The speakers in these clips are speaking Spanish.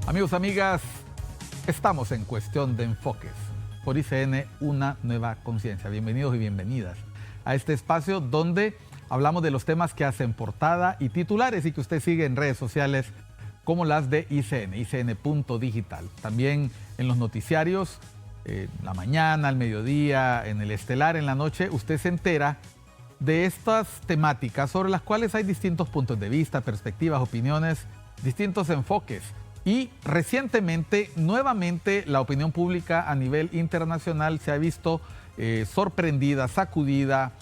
Amigos, amigas, estamos en Cuestión de Enfoques por ICN, una nueva conciencia. Bienvenidos y bienvenidas a este espacio donde hablamos de los temas que hacen portada y titulares y que usted sigue en redes sociales como las de ICN, ICN.digital. También en los noticiarios, la mañana, al mediodía, en el estelar, en la noche, usted se entera de estas temáticas sobre las cuales hay distintos puntos de vista, perspectivas, opiniones, distintos enfoques. Y recientemente, nuevamente, la opinión pública a nivel internacional se ha visto sorprendida, sacudida,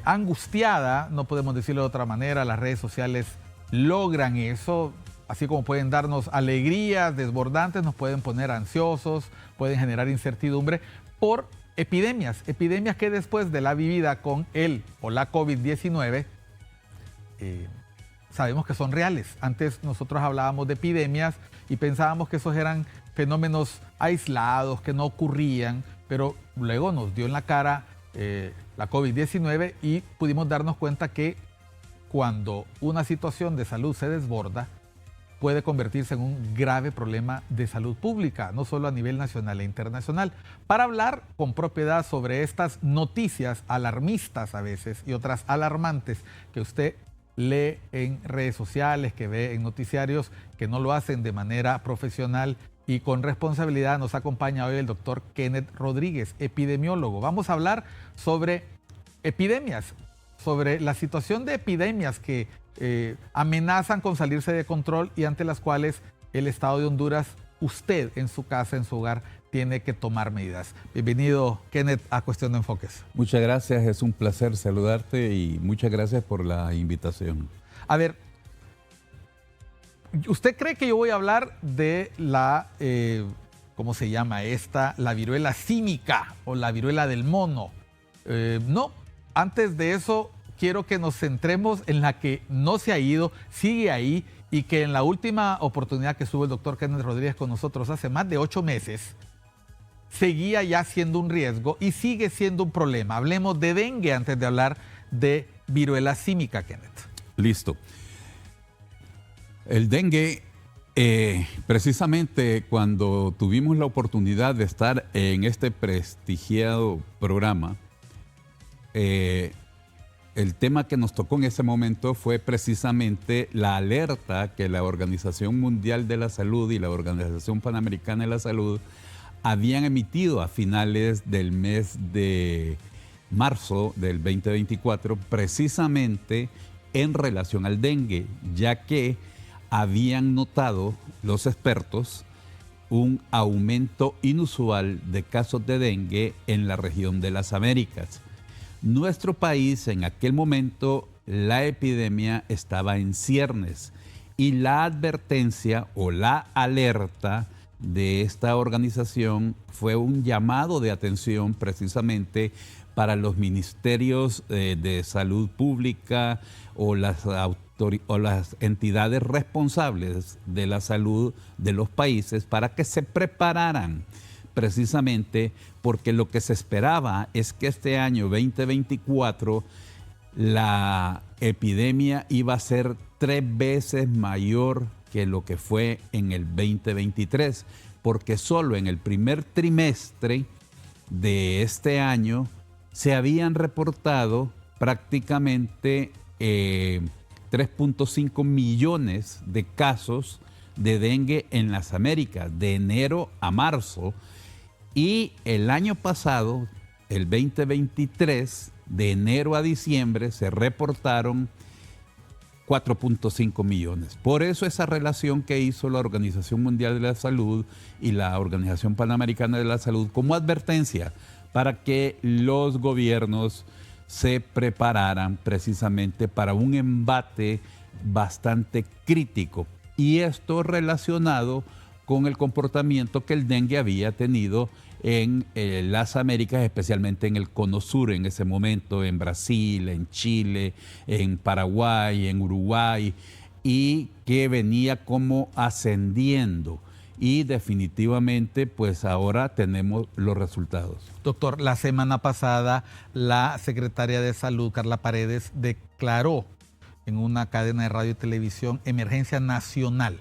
angustiada, no podemos decirlo de otra manera. Las redes sociales logran eso, así como pueden darnos alegrías desbordantes, nos pueden poner ansiosos, pueden generar incertidumbre por epidemias que después de la vivida con el o la COVID-19, sabemos que son reales. Antes nosotros hablábamos de epidemias y pensábamos que esos eran fenómenos aislados, que no ocurrían, pero luego nos dio en la cara la COVID-19 y pudimos darnos cuenta que cuando una situación de salud se desborda, puede convertirse en un grave problema de salud pública, no solo a nivel nacional e internacional. Para hablar con propiedad sobre estas noticias alarmistas a veces y otras alarmantes que usted lee en redes sociales, que ve en noticiarios, que no lo hacen de manera profesional y con responsabilidad, nos acompaña hoy el doctor Kenneth Rodríguez, epidemiólogo. Vamos a hablar sobre epidemias, sobre la situación de epidemias que amenazan con salirse de control y ante las cuales el Estado de Honduras, usted en su casa, en su hogar, tiene que tomar medidas. Bienvenido, Kenneth, a Cuestión de Enfoques. Muchas gracias, es un placer saludarte y muchas gracias por la invitación. A ver, ¿usted cree que yo voy a hablar de la, ¿cómo se llama esta? La viruela símica o la viruela del mono. No, antes de eso quiero que nos centremos en la que no se ha ido, sigue ahí y que en la última oportunidad que estuvo el doctor Kenneth Rodríguez con nosotros hace más de 8 meses, seguía ya siendo un riesgo y sigue siendo un problema. Hablemos de dengue antes de hablar de viruela símica, Kenneth. Listo. El dengue, precisamente cuando tuvimos la oportunidad de estar en este prestigiado programa, el tema que nos tocó en ese momento fue precisamente la alerta que la Organización Mundial de la Salud y la Organización Panamericana de la Salud habían emitido a finales del mes de marzo del 2024, precisamente en relación al dengue, ya que habían notado los expertos un aumento inusual de casos de dengue en la región de las Américas. Nuestro país, en aquel momento, la epidemia estaba en ciernes y la advertencia o la alerta de esta organización fue un llamado de atención precisamente para los ministerios de salud pública o las entidades responsables de la salud de los países para que se prepararan precisamente porque lo que se esperaba es que este año 2024 la epidemia iba a ser 3 veces mayor que lo que fue en el 2023, porque solo en el primer trimestre de este año se habían reportado prácticamente 3.5 millones de casos de dengue en las Américas, de enero a marzo. Y el año pasado, el 2023, de enero a diciembre, se reportaron 4.5 millones. Por eso esa relación que hizo la Organización Mundial de la Salud y la Organización Panamericana de la Salud como advertencia para que los gobiernos se prepararan precisamente para un embate bastante crítico. Y esto relacionado con el comportamiento que el dengue había tenido en las Américas, especialmente en el Cono Sur en ese momento, en Brasil, en Chile, en Paraguay, en Uruguay, y que venía como ascendiendo. Y definitivamente, pues ahora tenemos los resultados. Doctor, la semana pasada la secretaria de Salud, Carla Paredes, declaró en una cadena de radio y televisión emergencia nacional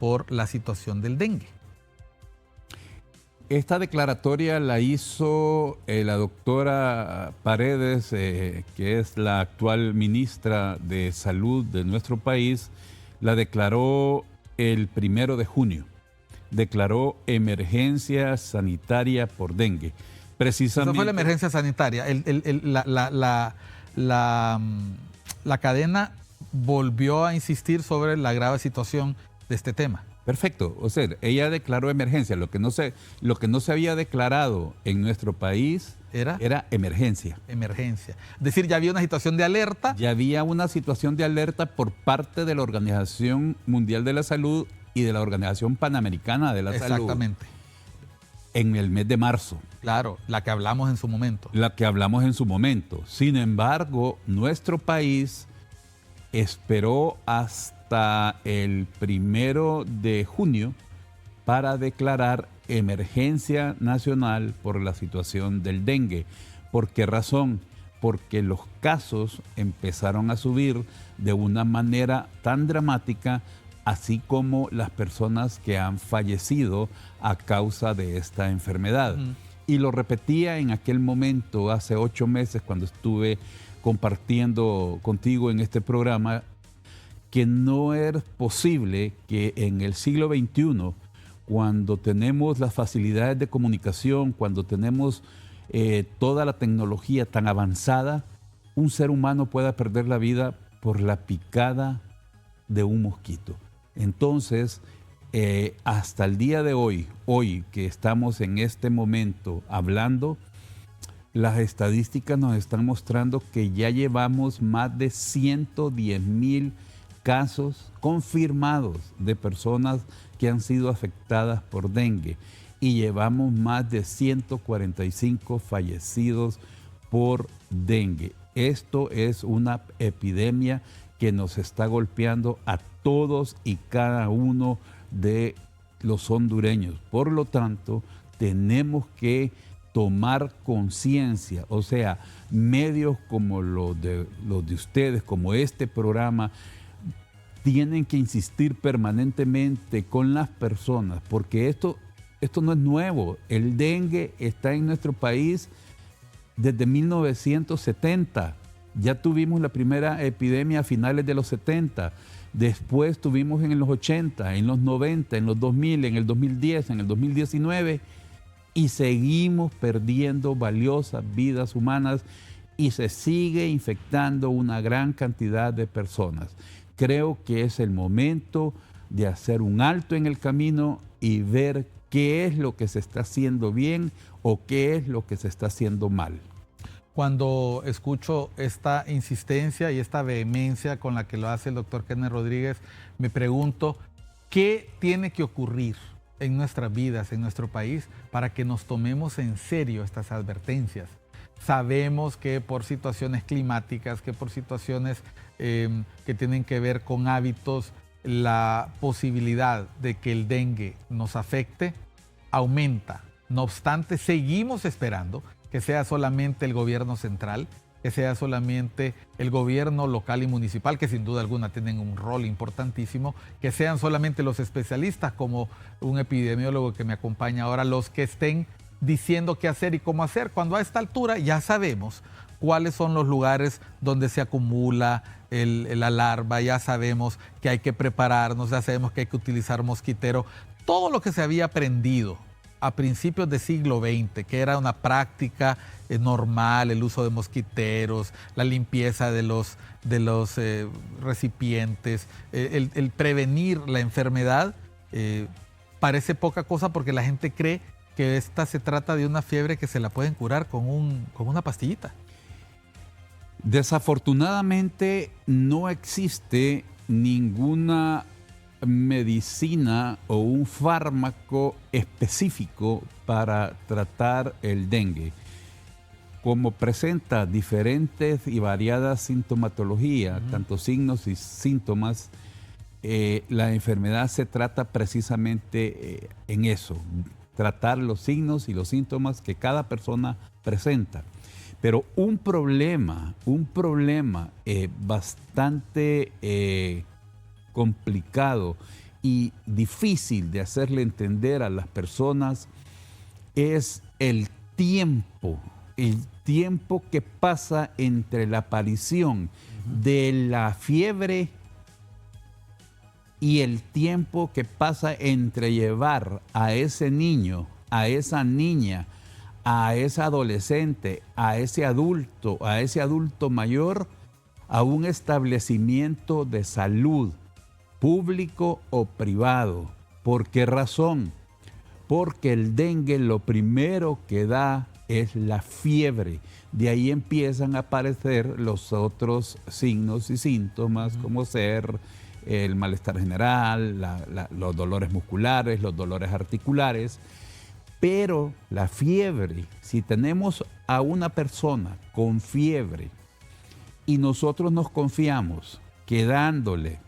por la situación del dengue. Esta declaratoria la hizo la doctora Paredes, que es la actual ministra de Salud de nuestro país, la declaró el 1 de junio. Declaró emergencia sanitaria por dengue. Precisamente. Esa fue la emergencia sanitaria. La cadena volvió a insistir sobre la grave situación de este tema. Perfecto. O sea, ella declaró emergencia. Lo que no se había declarado en nuestro país era emergencia. Emergencia. Es decir, ya había una situación de alerta. Ya había una situación de alerta por parte de la Organización Mundial de la Salud y de la Organización Panamericana de la Salud. Exactamente. En el mes de marzo. Claro, la que hablamos en su momento. La que hablamos en su momento. Sin embargo, nuestro país esperó hasta el 1 de junio para declarar emergencia nacional por la situación del dengue. ¿Por qué razón? Porque los casos empezaron a subir de una manera tan dramática, así como las personas que han fallecido a causa de esta enfermedad. Y lo repetía en aquel momento, hace 8 meses, cuando estuve compartiendo contigo en este programa, que no es posible que en el siglo XXI, cuando tenemos las facilidades de comunicación, cuando tenemos toda la tecnología tan avanzada, un ser humano pueda perder la vida por la picada de un mosquito. Entonces, hasta el día de hoy que estamos en este momento hablando, las estadísticas nos están mostrando que ya llevamos más de 110,000 casos confirmados de personas que han sido afectadas por dengue y llevamos más de 145 fallecidos por dengue. Esto es una epidemia que nos está golpeando a todos y cada uno de los hondureños. Por lo tanto, tenemos que tomar conciencia, o sea, medios como los de ustedes, como este programa, tienen que insistir permanentemente con las personas, porque esto no es nuevo. El dengue está en nuestro país desde 1970. Ya tuvimos la primera epidemia a finales de los 70. Después tuvimos en los 80, en los 90, en los 2000, en el 2010, en el 2019. Y seguimos perdiendo valiosas vidas humanas y se sigue infectando una gran cantidad de personas. Creo que es el momento de hacer un alto en el camino y ver qué es lo que se está haciendo bien o qué es lo que se está haciendo mal. Cuando escucho esta insistencia y esta vehemencia con la que lo hace el doctor Kenneth Rodríguez, me pregunto, ¿qué tiene que ocurrir en nuestras vidas, en nuestro país, para que nos tomemos en serio estas advertencias? Sabemos que por situaciones climáticas, que por situaciones que tienen que ver con hábitos, la posibilidad de que el dengue nos afecte aumenta. No obstante, seguimos esperando que sea solamente el gobierno central, que sea solamente el gobierno local y municipal, que sin duda alguna tienen un rol importantísimo, que sean solamente los especialistas, como un epidemiólogo que me acompaña ahora, los que estén diciendo qué hacer y cómo hacer, cuando a esta altura ya sabemos cuáles son los lugares donde se acumula la larva, ya sabemos que hay que prepararnos, ya sabemos que hay que utilizar mosquitero. Todo lo que se había aprendido a principios del siglo XX, que era una práctica normal, el uso de mosquiteros, la limpieza de los recipientes, el prevenir la enfermedad, parece poca cosa porque la gente cree que esta se trata de una fiebre que se la pueden curar con una pastillita. Desafortunadamente no existe ninguna medicina o un fármaco específico para tratar el dengue. Como presenta diferentes y variadas sintomatologías, tanto signos y síntomas, la enfermedad se trata precisamente en eso, tratar los signos y los síntomas que cada persona presenta. Pero un problema bastante complicado y difícil de hacerle entender a las personas es el tiempo que pasa entre la aparición de la fiebre y el tiempo que pasa entre llevar a ese niño, a esa niña, a ese adolescente, a ese adulto mayor, a un establecimiento de salud, público o privado. ¿Por qué razón? Porque el dengue lo primero que da es la fiebre. De ahí empiezan a aparecer los otros signos y síntomas, como ser el malestar general, los dolores musculares, los dolores articulares. Pero la fiebre, si tenemos a una persona con fiebre y nosotros nos confiamos que dándole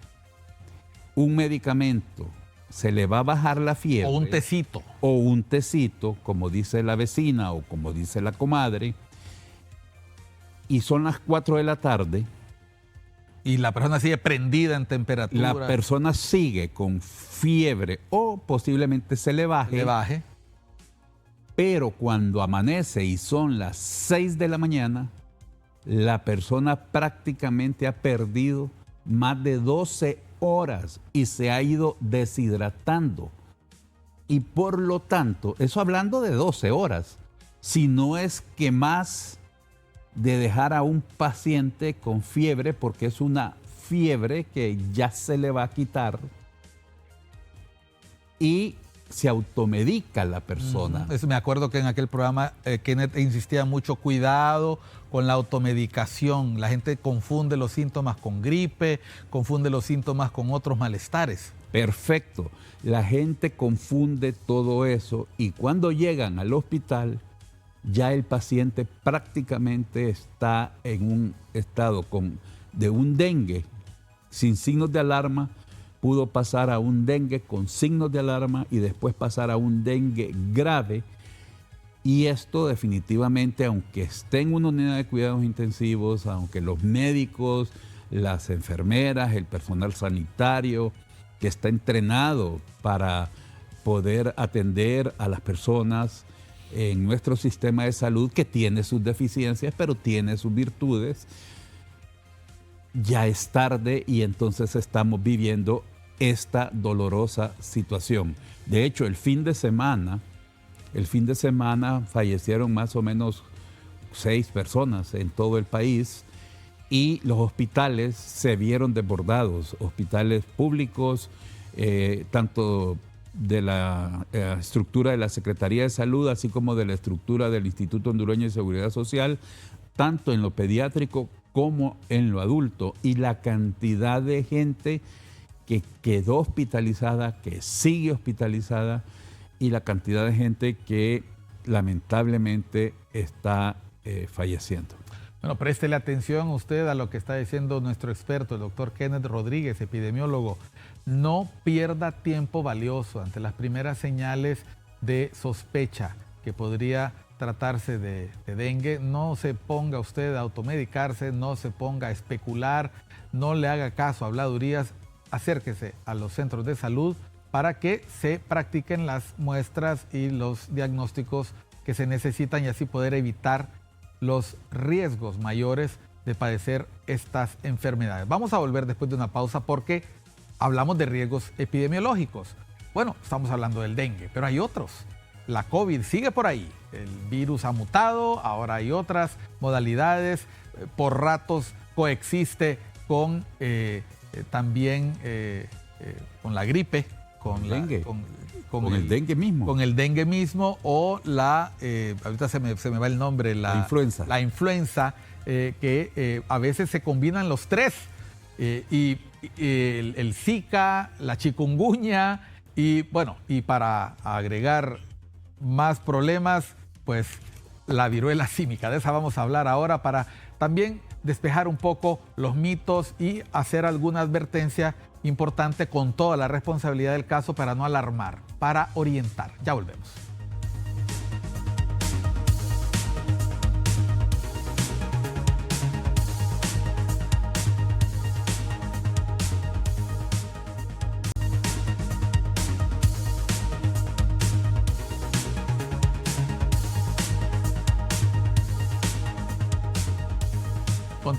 un medicamento se le va a bajar la fiebre. O un tecito. O un tecito, como dice la vecina o como dice la comadre, y son las 4 de la tarde. Y la persona sigue prendida en temperatura. La persona sigue con fiebre o posiblemente se le baje. Pero cuando amanece y son las 6 de la mañana, la persona prácticamente ha perdido más de 12 horas y se ha ido deshidratando. Y por lo tanto, eso hablando de 12 horas, si no es que más de dejar a un paciente con fiebre, porque es una fiebre que ya se le va a quitar, y se automedica la persona. Me acuerdo que en aquel programa Kenneth insistía mucho, cuidado con la automedicación. La gente confunde los síntomas con gripe, confunde los síntomas con otros malestares. Perfecto. La gente confunde todo eso y cuando llegan al hospital, ya el paciente prácticamente está en un estado de un dengue sin signos de alarma. Pudo pasar a un dengue con signos de alarma y después pasar a un dengue grave. Y esto definitivamente, aunque esté en una unidad de cuidados intensivos, aunque los médicos, las enfermeras, el personal sanitario que está entrenado para poder atender a las personas en nuestro sistema de salud, que tiene sus deficiencias, pero tiene sus virtudes, ya es tarde y entonces estamos viviendo esta dolorosa situación. De hecho, el fin de semana fallecieron más o menos 6 personas en todo el país y los hospitales se vieron desbordados, hospitales públicos, tanto de la estructura de la Secretaría de Salud, así como de la estructura del Instituto Hondureño de Seguridad Social, tanto en lo pediátrico como en lo adulto, y la cantidad de gente que quedó hospitalizada, que sigue hospitalizada, y la cantidad de gente que lamentablemente está falleciendo. Bueno, préstele atención usted a lo que está diciendo nuestro experto, el doctor Kenneth Rodríguez, epidemiólogo. No pierda tiempo valioso ante las primeras señales de sospecha que podría tratarse de dengue. No se ponga usted a automedicarse, no se ponga a especular, no le haga caso a habladurías. Acérquese a los centros de salud para que se practiquen las muestras y los diagnósticos que se necesitan y así poder evitar los riesgos mayores de padecer estas enfermedades. Vamos a volver después de una pausa porque hablamos de riesgos epidemiológicos. Bueno, estamos hablando del dengue, pero hay otros. La COVID sigue por ahí. El virus ha mutado, ahora hay otras modalidades. Por ratos coexiste con también con la gripe, con el dengue mismo. Con el dengue mismo o ahorita se me va el nombre, la influenza. La influenza, que a veces se combinan los tres. Y el Zika, la chikungunya y bueno, y para agregar más problemas, pues la viruela símica. De esa vamos a hablar ahora para también despejar un poco los mitos y hacer alguna advertencia importante con toda la responsabilidad del caso para no alarmar, para orientar. Ya volvemos.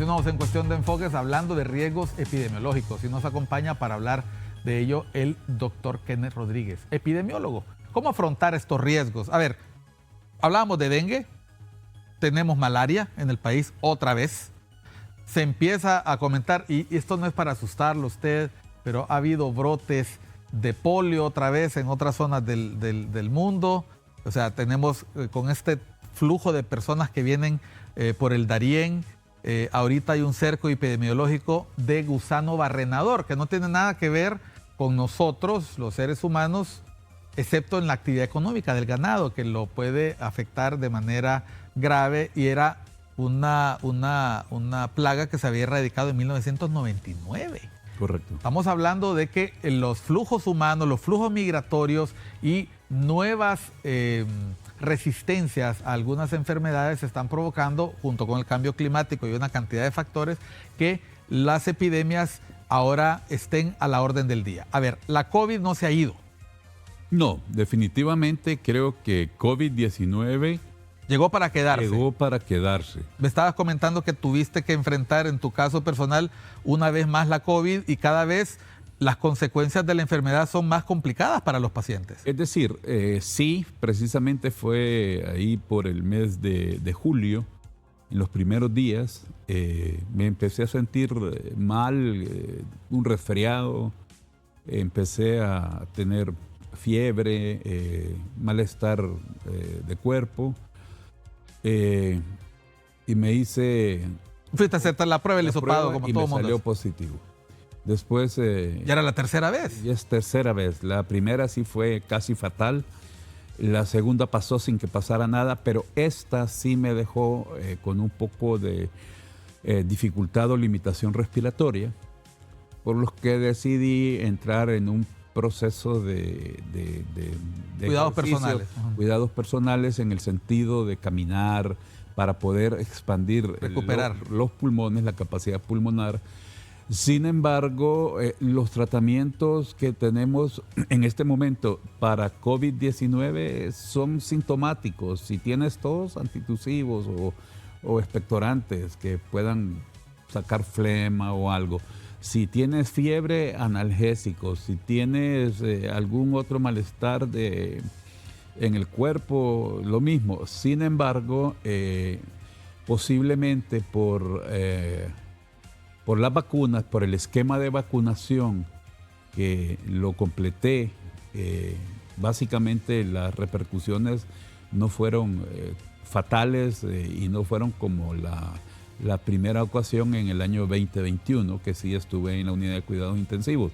Continuamos en Cuestión de Enfoques hablando de riesgos epidemiológicos y nos acompaña para hablar de ello el doctor Kenneth Rodríguez, epidemiólogo. ¿Cómo afrontar estos riesgos? A ver, hablábamos de dengue, tenemos malaria en el país otra vez. Se empieza a comentar, y esto no es para asustarlo a usted, pero ha habido brotes de polio otra vez en otras zonas del mundo. O sea, tenemos con este flujo de personas que vienen por el Darién. Ahorita hay un cerco epidemiológico de gusano barrenador, que no tiene nada que ver con nosotros, los seres humanos, excepto en la actividad económica del ganado, que lo puede afectar de manera grave, y era una plaga que se había erradicado en 1999. Correcto. Estamos hablando de que los flujos humanos, los flujos migratorios y nuevas resistencias a algunas enfermedades están provocando, junto con el cambio climático y una cantidad de factores, que las epidemias ahora estén a la orden del día. A ver, la COVID no se ha ido. No, definitivamente creo que COVID-19 llegó para quedarse. Llegó para quedarse. Me estabas comentando que tuviste que enfrentar en tu caso personal una vez más la COVID, y cada vez las consecuencias de la enfermedad son más complicadas para los pacientes. Es decir, sí, precisamente fue ahí por el mes de julio, en los primeros días, me empecé a sentir mal, un resfriado, empecé a tener fiebre, malestar de cuerpo, y me hice... Fuiste a hacerte la prueba, el hisopado, como todo el mundo. Y me salió positivo. Después... ¿Ya era la tercera vez? Ya es tercera vez. La primera sí fue casi fatal. La segunda pasó sin que pasara nada, pero esta sí me dejó con un poco de dificultad o limitación respiratoria, por lo que decidí entrar en un proceso de cuidados personales. Cuidados personales en el sentido de caminar para poder expandir, recuperar los pulmones, la capacidad pulmonar. Sin embargo, los tratamientos que tenemos en este momento para COVID-19 son sintomáticos. Si tienes tos, antitusivos o expectorantes que puedan sacar flema o algo. Si tienes fiebre, analgésicos. Si tienes algún otro malestar en el cuerpo, lo mismo. Sin embargo, posiblemente por las vacunas, por el esquema de vacunación que lo completé, básicamente las repercusiones no fueron fatales y no fueron como la primera ocasión en el año 2021, que sí estuve en la unidad de cuidados intensivos.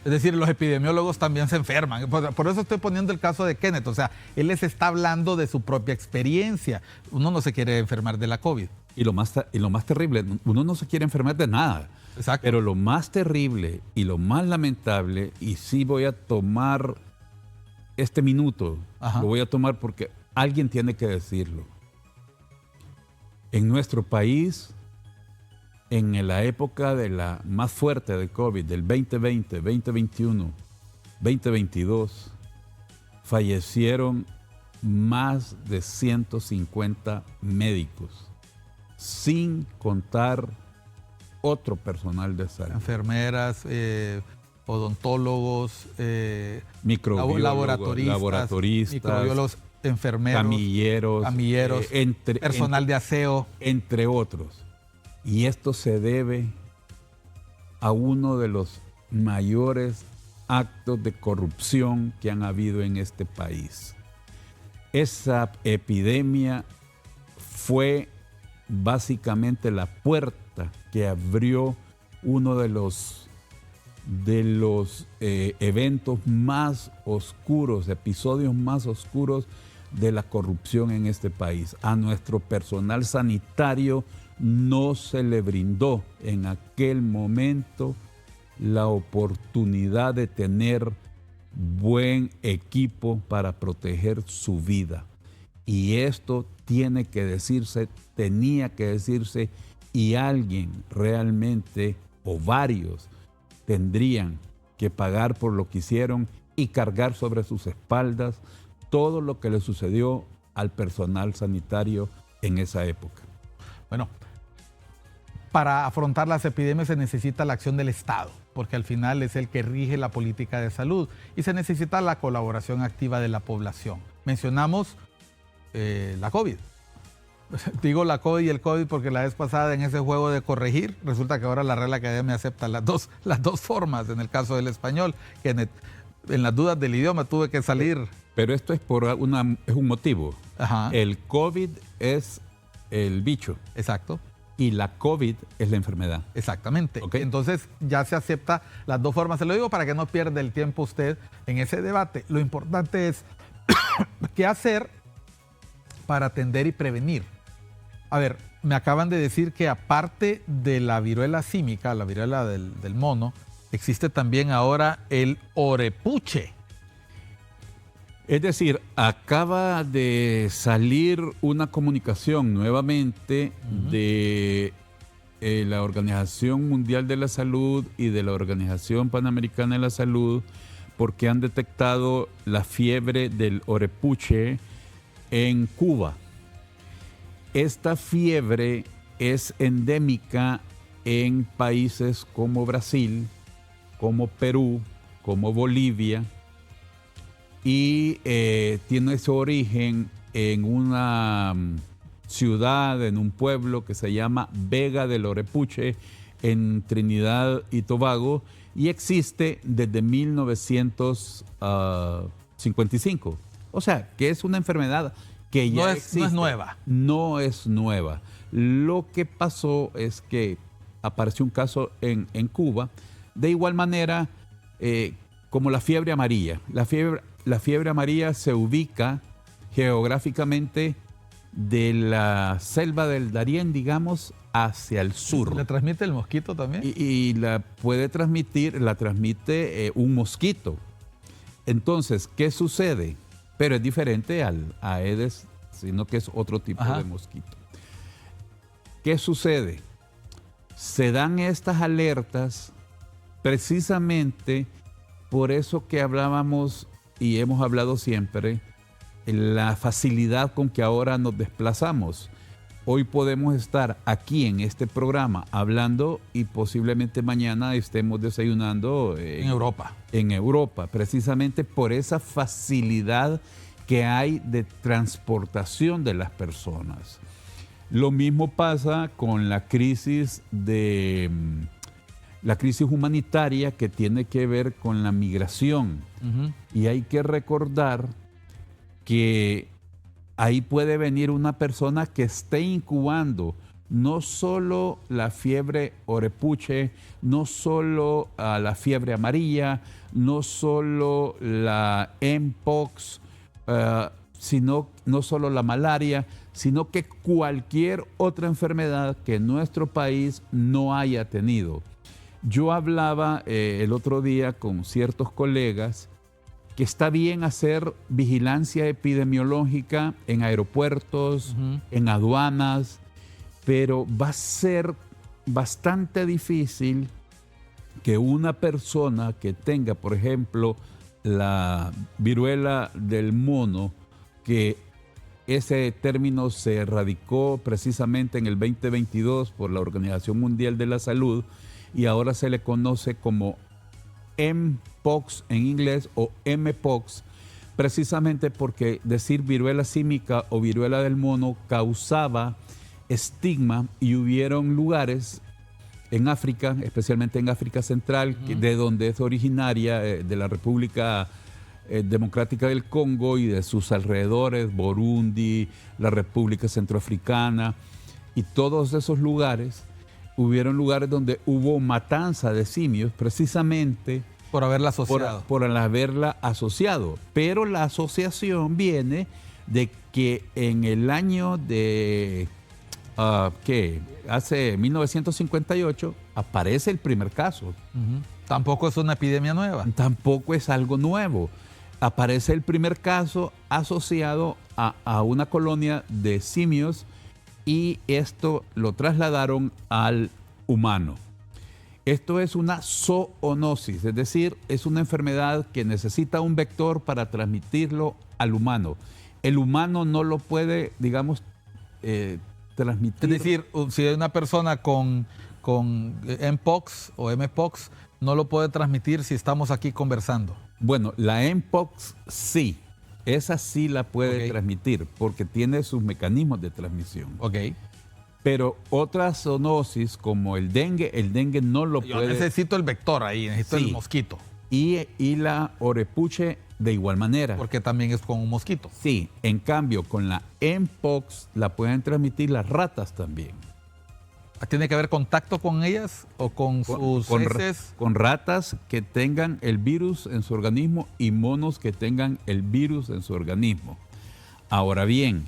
Es decir, los epidemiólogos también se enferman. Por eso estoy poniendo el caso de Kenneth. O sea, él les está hablando de su propia experiencia. Uno no se quiere enfermar de la COVID. Y lo más terrible, uno no se quiere enfermar de nada. Exacto. Pero lo más terrible y lo más lamentable, y sí voy a tomar este minuto, lo voy a tomar porque alguien tiene que decirlo. En nuestro país, en la época de la más fuerte de COVID, del 2020, 2021, 2022, fallecieron más de 150 médicos, sin contar otro personal de salud. Enfermeras, odontólogos, laboratoristas, microbiólogos, enfermeros, camilleros, personal de aseo. Entre otros. Y esto se debe a uno de los mayores actos de corrupción que han habido en este país. Esa epidemia fue básicamente la puerta que abrió uno de los eventos más oscuros, episodios más oscuros de la corrupción en este país. A nuestro personal sanitario no se le brindó en aquel momento la oportunidad de tener buen equipo para proteger su vida. Y esto tiene que decirse, tenía que decirse, y alguien realmente, o varios, tendrían que pagar por lo que hicieron y cargar sobre sus espaldas todo lo que le sucedió al personal sanitario en esa época. Bueno, para afrontar las epidemias se necesita la acción del Estado, porque al final es el que rige la política de salud y se necesita la colaboración activa de la población. Mencionamos la COVID. Digo la COVID y el COVID porque la vez pasada en ese juego de corregir, resulta que ahora la Real Academia acepta las dos formas en el caso del español, que en las dudas del idioma tuve que salir. Pero esto es es un motivo. Ajá. El COVID es el bicho. Exacto. Y la COVID es la enfermedad. Exactamente. Okay. Entonces ya se acepta las dos formas. Se lo digo para que no pierda el tiempo usted en ese debate. Lo importante es qué hacer para atender y prevenir. A ver, me acaban de decir que aparte de la viruela símica, la viruela del mono, existe también ahora el orepuche. Es decir, acaba de salir una comunicación nuevamente de la Organización Mundial de la Salud y de la Organización Panamericana de la Salud, porque han detectado la fiebre del orepuche en Cuba. Esta fiebre es endémica en países como Brasil, como Perú, como Bolivia, y tiene su origen en una ciudad, en un pueblo que se llama Vega del Orepuche, en Trinidad y Tobago, y existe desde 1955. O sea, que es una enfermedad que ya existe. No es nueva. No es nueva. Lo que pasó es que apareció un caso en Cuba, de igual manera como la fiebre amarilla. La fiebre amarilla se ubica geográficamente de la selva del Darién, digamos, hacia el sur. ¿Le transmite el mosquito también? Y la transmite un mosquito. Entonces, ¿qué sucede? Pero es diferente a Aedes, sino que es otro tipo de mosquito. ¿Qué sucede? Se dan estas alertas precisamente por eso que hablábamos y hemos hablado siempre, la facilidad con que ahora nos desplazamos. Hoy podemos estar aquí en este programa hablando y posiblemente mañana estemos desayunando en Europa. En Europa, precisamente por esa facilidad que hay de transportación de las personas. Lo mismo pasa con la crisis humanitaria que tiene que ver con la migración. Y hay que recordar que ahí puede venir una persona que esté incubando no solo la fiebre orepuche, no solo la fiebre amarilla, no solo la Mpox, no solo la malaria, sino que cualquier otra enfermedad que nuestro país no haya tenido. Yo hablaba el otro día con ciertos colegas que está bien hacer vigilancia epidemiológica en aeropuertos, en aduanas, pero va a ser bastante difícil que una persona que tenga, por ejemplo, la viruela del mono, que ese término se erradicó precisamente en el 2022 por la Organización Mundial de la Salud y ahora se le conoce como Mpox en inglés o Mpox, precisamente porque decir viruela símica o viruela del mono causaba estigma y hubieron lugares en África, especialmente en África Central, de donde es originaria, de la República Democrática del Congo y de sus alrededores, Burundi, la República Centroafricana, y todos esos lugares, hubieron lugares donde hubo matanza de simios, precisamente por haberla asociado. Por haberla asociado. Pero la asociación viene de que en el año de hace 1958 aparece el primer caso. Tampoco es una epidemia nueva. Tampoco es algo nuevo. Aparece el primer caso asociado a una colonia de simios y esto lo trasladaron al humano. Esto es una zoonosis, es decir, es una enfermedad que necesita un vector para transmitirlo al humano. El humano no lo puede, digamos, transmitir. Es decir, si hay una persona con Mpox o Mpox, no lo puede transmitir si estamos aquí conversando. Bueno, la Mpox sí, esa sí la puede transmitir porque tiene sus mecanismos de transmisión. Ok. Pero otras zoonosis como el dengue no lo Yo puede. necesito el vector ahí, necesito el mosquito. Y la orepuche de igual manera. Porque también es con un mosquito. Sí, en cambio con la Mpox la pueden transmitir las ratas también. ¿Tiene que haber contacto con ellas o con sus heces? Con ratas que tengan el virus en su organismo y monos que tengan el virus en su organismo. Ahora bien,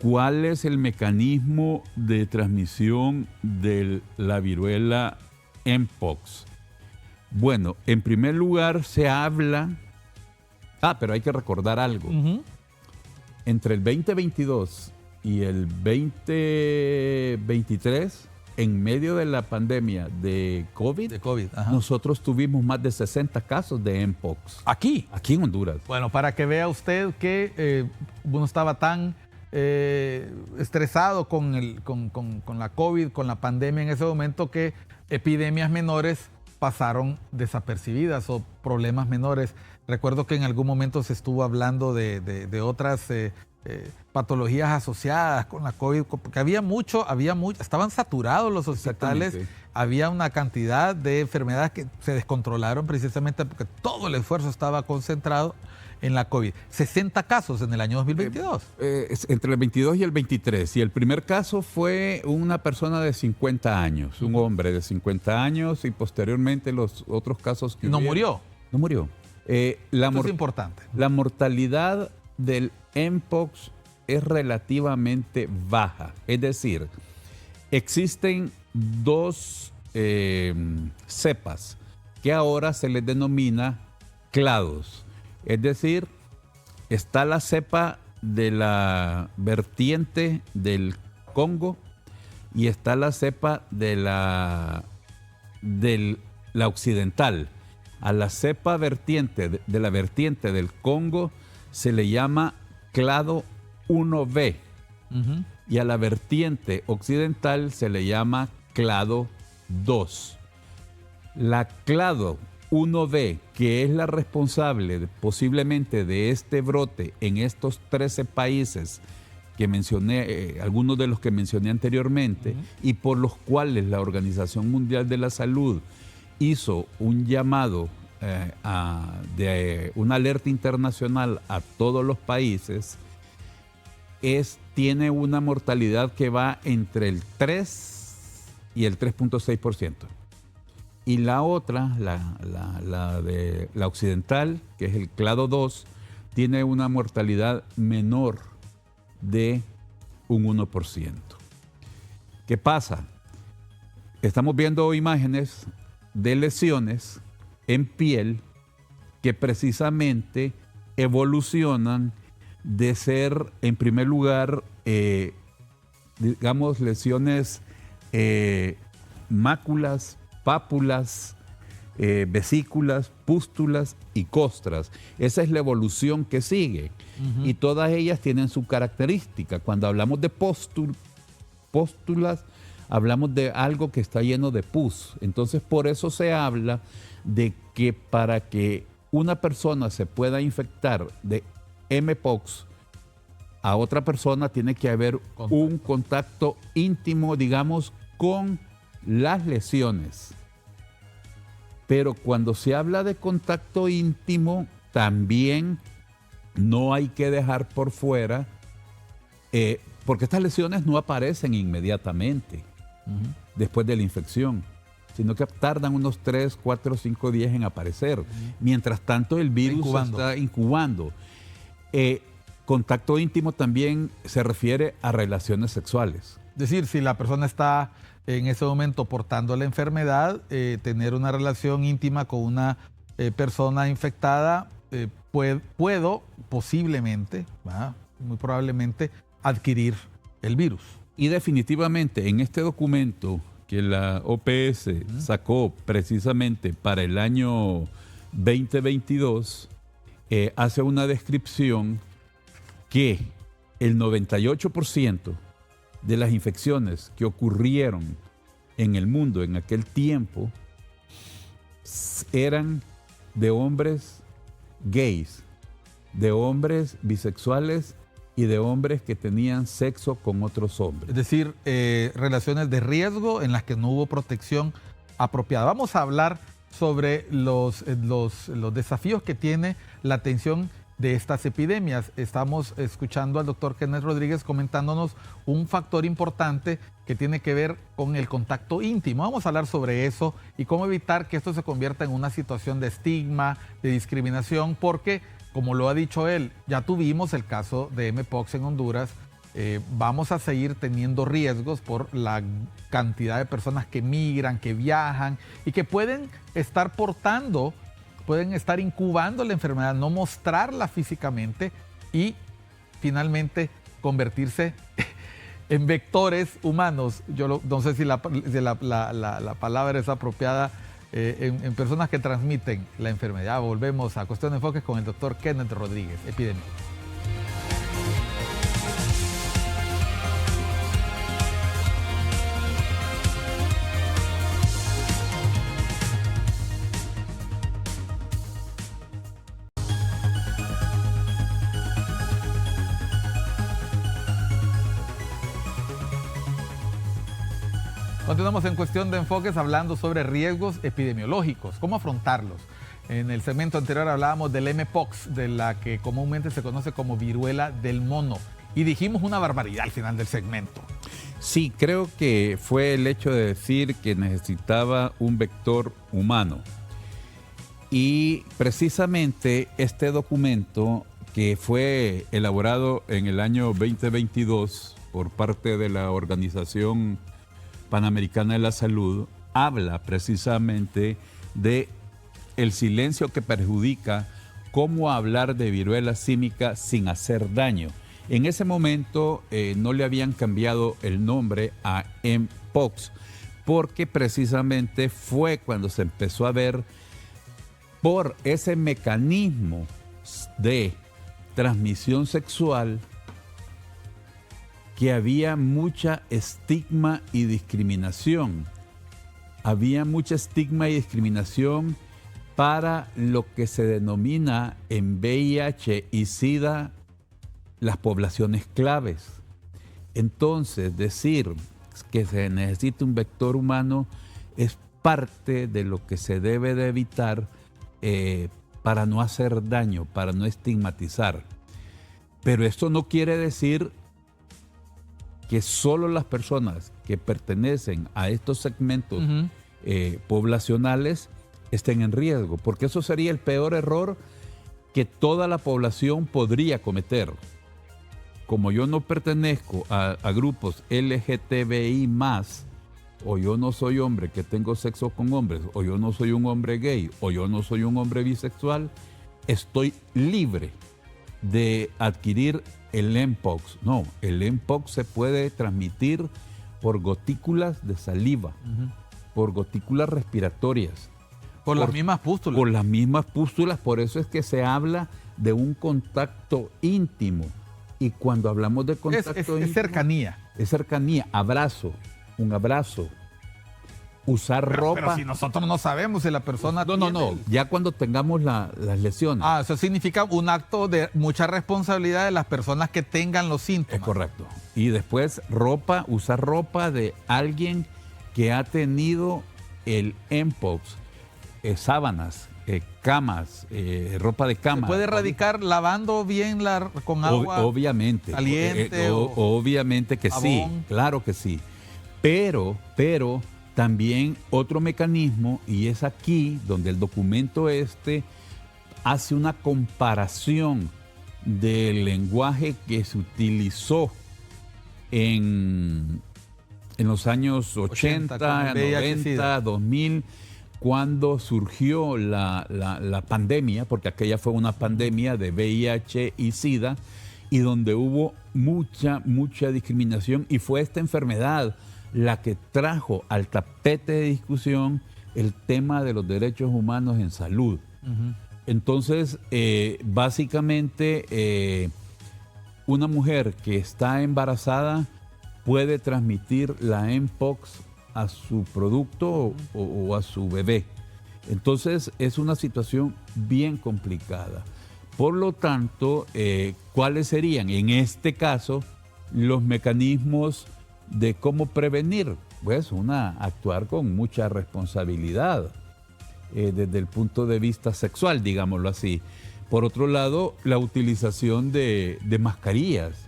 ¿cuál es el mecanismo de transmisión de la viruela Mpox? Bueno, en primer lugar se habla... pero hay que recordar algo. Entre el 2022 y el 2023, en medio de la pandemia de COVID, nosotros tuvimos más de 60 casos de Mpox. ¿Aquí? Aquí en Honduras. Bueno, para que vea usted que uno estaba tan estresado con la COVID, con la pandemia en ese momento, que epidemias menores pasaron desapercibidas o problemas menores. Recuerdo que en algún momento se estuvo hablando de otras patologías asociadas con la COVID, porque había mucho, estaban saturados los hospitales, había una cantidad de enfermedades que se descontrolaron precisamente porque todo el esfuerzo estaba concentrado en la COVID. 60 casos en el año 2022. Entre el 22 y el 23. Y el primer caso fue una persona de 50 años, un hombre de 50 años, y posteriormente los otros casos que ¿No murió? No murió. Esto es importante. La mortalidad del Mpox es relativamente baja. Es decir, existen dos cepas que ahora se les denomina clados. Es decir, está la cepa de la vertiente del Congo y está la cepa de la occidental. A la cepa vertiente de la vertiente del Congo se le llama clado 1B y a la vertiente occidental se le llama clado 2. La clado 1B, que es la responsable posiblemente de este brote en estos 13 países que mencioné, algunos de los que mencioné anteriormente, y por los cuales la Organización Mundial de la Salud hizo un llamado de una alerta internacional a todos los países, tiene una mortalidad que va entre el 3 y el 3.6%. Y la otra, la occidental, que es el clado 2, tiene una mortalidad menor de un 1%. ¿Qué pasa? Estamos viendo imágenes de lesiones en piel que precisamente evolucionan de ser, en primer lugar, digamos, lesiones máculas, pápulas, vesículas, pústulas y costras. Esa es la evolución que sigue. Y todas ellas tienen su característica. Cuando hablamos de pústulas, hablamos de algo que está lleno de pus. Entonces, por eso se habla de que para que una persona se pueda infectar de Mpox a otra persona tiene que haber un contacto íntimo, digamos, con las lesiones. Pero cuando se habla de contacto íntimo, también no hay que dejar por fuera, porque estas lesiones no aparecen inmediatamente después de la infección, sino que tardan unos 3, 4, 5 días en aparecer. Mientras tanto, el virus está incubando. Contacto íntimo también se refiere a relaciones sexuales. Es decir, si la persona está en ese momento portando la enfermedad, tener una relación íntima con una persona infectada, puedo posiblemente, muy probablemente, adquirir el virus. Y definitivamente en este documento que la OPS sacó precisamente para el año 2022, hace una descripción que el 98% de las infecciones que ocurrieron en el mundo en aquel tiempo eran de hombres gays, de hombres bisexuales y de hombres que tenían sexo con otros hombres. Es decir, relaciones de riesgo en las que no hubo protección apropiada. Vamos a hablar sobre los desafíos que tiene la atención de estas epidemias. Estamos escuchando al doctor Kenneth Rodríguez comentándonos un factor importante que tiene que ver con el contacto íntimo. Vamos a hablar sobre eso y cómo evitar que esto se convierta en una situación de estigma, de discriminación, porque, como lo ha dicho él, ya tuvimos el caso de Mpox en Honduras. Vamos a seguir teniendo riesgos por la cantidad de personas que migran, que viajan y que pueden estar portando, pueden estar incubando la enfermedad, no mostrarla físicamente y finalmente convertirse en vectores humanos. Yo no sé si la palabra es apropiada, en personas que transmiten la enfermedad. Volvemos a Cuestión de Enfoques con el doctor Kenneth Rodríguez, epidemiólogo. Continuamos en Cuestión de Enfoques hablando sobre riesgos epidemiológicos, cómo afrontarlos. En el segmento anterior hablábamos del Mpox, de la que comúnmente se conoce como viruela del mono, y dijimos una barbaridad al final del segmento. Sí, creo que fue el hecho de decir que necesitaba un vector humano. Y precisamente este documento, que fue elaborado en el año 2022 por parte de la Organización Panamericana de la Salud, habla precisamente de el silencio que perjudica, cómo hablar de viruela símica sin hacer daño. En ese momento no le habían cambiado el nombre a Mpox, porque precisamente fue cuando se empezó a ver por ese mecanismo de transmisión sexual que había mucha estigma y discriminación. Había mucha estigma y discriminación para lo que se denomina en VIH y SIDA las poblaciones claves. Entonces, decir que se necesita un vector humano es parte de lo que se debe de evitar para no hacer daño, para no estigmatizar. Pero esto no quiere decir que solo las personas que pertenecen a estos segmentos poblacionales estén en riesgo, porque eso sería el peor error que toda la población podría cometer. Como yo no pertenezco a grupos LGTBI+, o yo no soy hombre que tengo sexo con hombres, o yo no soy un hombre gay, o yo no soy un hombre bisexual, estoy libre de adquirir el Mpox. No, el Mpox se puede transmitir por gotículas de saliva, por gotículas respiratorias. Por las mismas pústulas. Por las mismas pústulas, por eso es que se habla de un contacto íntimo. Y cuando hablamos de contacto íntimo, es cercanía. Es cercanía, abrazo, un abrazo. Usar ropa. Pero si nosotros no sabemos si la persona No. Ya cuando tengamos las lesiones. Eso significa un acto de mucha responsabilidad de las personas que tengan los síntomas. Es correcto. Y después usar ropa de alguien que ha tenido el Mpox, sábanas, camas, ropa de cama. ¿Se puede erradicar lavando bien con agua obviamente, caliente? Obviamente que jabón. Sí, claro que sí. Pero también otro mecanismo, y es aquí donde el documento hace una comparación del lenguaje que se utilizó en los años 80, 90, 2000, cuando surgió la pandemia, porque aquella fue una pandemia de VIH y SIDA, y donde hubo mucha discriminación, y fue esta enfermedad la que trajo al tapete de discusión el tema de los derechos humanos en salud. Entonces, básicamente, una mujer que está embarazada puede transmitir la Mpox a su producto o a su bebé. Entonces es una situación bien complicada. Por lo tanto, ¿cuáles serían en este caso los mecanismos de cómo prevenir? Pues actuar con mucha responsabilidad desde el punto de vista sexual, digámoslo así. Por otro lado, la utilización de mascarillas.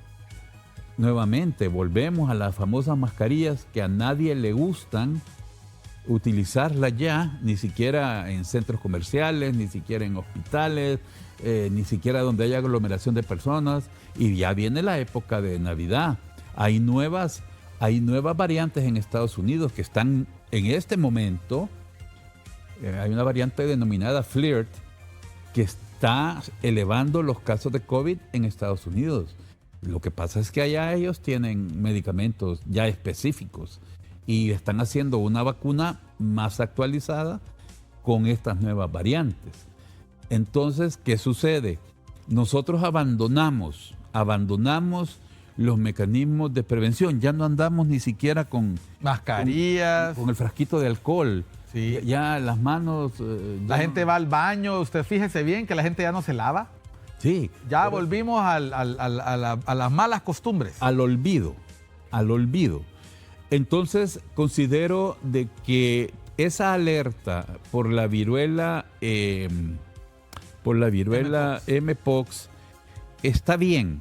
Nuevamente, volvemos a las famosas mascarillas que a nadie le gustan utilizarlas ya, ni siquiera en centros comerciales, ni siquiera en hospitales, ni siquiera donde haya aglomeración de personas. Y ya viene la época de Navidad. Hay nuevas variantes en Estados Unidos que están en este momento. Hay una variante denominada Flirt que está elevando los casos de COVID en Estados Unidos. Lo que pasa es que allá ellos tienen medicamentos ya específicos y están haciendo una vacuna más actualizada con estas nuevas variantes. Entonces, ¿qué sucede? Nosotros abandonamos los mecanismos de prevención. Ya no andamos ni siquiera con mascarillas, con el frasquito de alcohol. Sí. Ya las manos... la gente va al baño. Usted fíjese bien que la gente ya no se lava. Sí. Ya volvimos a las malas costumbres. Al olvido. Entonces, considero de que esa alerta por la viruela Mpox está bien.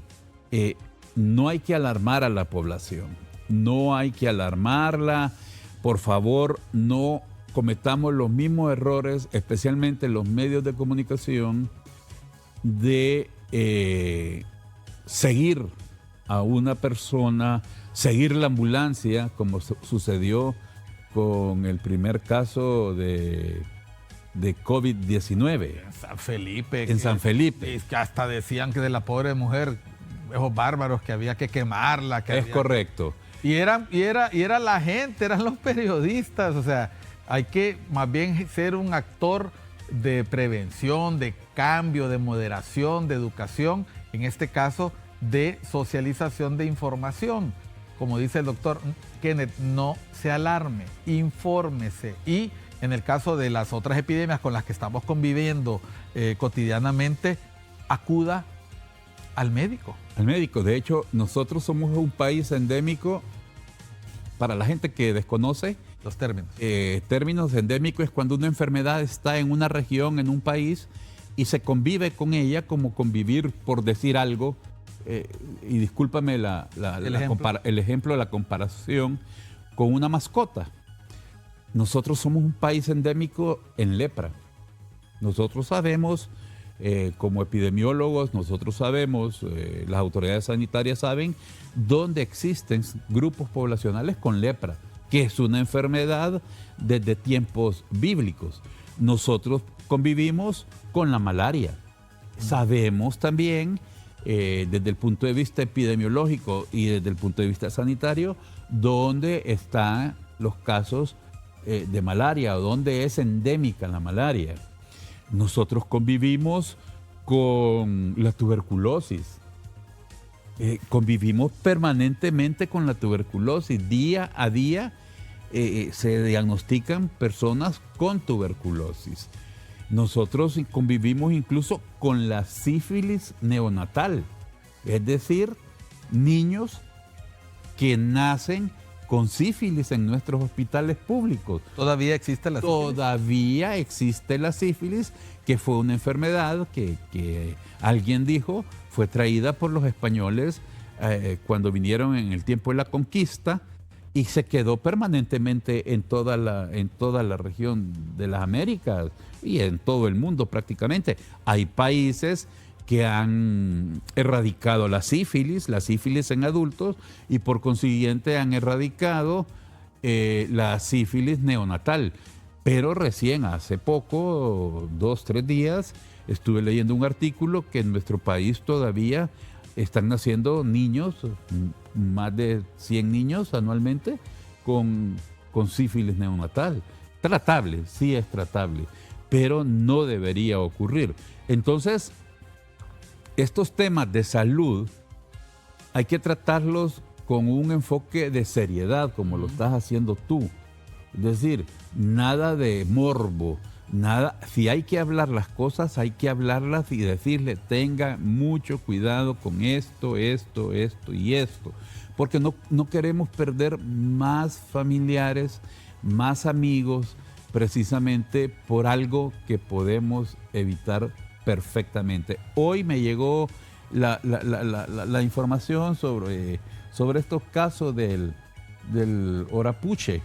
No hay que alarmar a la población. No hay que alarmarla. Por favor, no cometamos los mismos errores, especialmente los medios de comunicación, de seguir a una persona, seguir la ambulancia, como sucedió con el primer caso de COVID-19. En San Felipe. En San Felipe. Es que hasta decían que de la pobre mujer, esos bárbaros, que había que quemarla. Es correcto. Y era la gente, eran los periodistas. O sea, hay que más bien ser un actor de prevención, de cambio, de moderación, de educación, en este caso de socialización de información. Como dice el doctor Kenneth, no se alarme, infórmese. Y en el caso de las otras epidemias con las que estamos conviviendo cotidianamente, acuda al médico. Al médico. De hecho, nosotros somos un país endémico. Para la gente que desconoce los términos. Términos endémicos es cuando una enfermedad está en una región, en un país, y se convive con ella como convivir, por decir algo, y discúlpame el ejemplo de la comparación, con una mascota. Nosotros somos un país endémico en lepra. Nosotros sabemos, como epidemiólogos, nosotros sabemos, las autoridades sanitarias saben, dónde existen grupos poblacionales con lepra, que es una enfermedad desde tiempos bíblicos. Nosotros convivimos con la malaria. Sabemos también, desde el punto de vista epidemiológico y desde el punto de vista sanitario, dónde están los casos de malaria o dónde es endémica la malaria. Nosotros convivimos con la tuberculosis. Convivimos permanentemente con la tuberculosis. Día a día se diagnostican personas con tuberculosis. Nosotros convivimos incluso con la sífilis neonatal, es decir, niños que nacen con sífilis en nuestros hospitales públicos. ¿Todavía existe la sífilis? Todavía existe la sífilis, que fue una enfermedad que alguien dijo fue traída por los españoles cuando vinieron en el tiempo de la conquista y se quedó permanentemente en toda la región de las Américas y en todo el mundo prácticamente. Hay países que han erradicado la sífilis en adultos y por consiguiente han erradicado la sífilis neonatal. Pero recién hace poco, 2, 3 días, estuve leyendo un artículo que en nuestro país todavía están naciendo niños, más de 100 niños anualmente, con sífilis neonatal. Tratable, sí es tratable, pero no debería ocurrir. Entonces, estos temas de salud hay que tratarlos con un enfoque de seriedad, como lo estás haciendo tú. Es decir, nada de morbo, nada. Si hay que hablar las cosas, hay que hablarlas y decirle, tenga mucho cuidado con esto, esto, esto y esto. Porque no queremos perder más familiares, más amigos, precisamente por algo que podemos evitar perfectamente. Hoy me llegó la información sobre estos casos del Horapuche.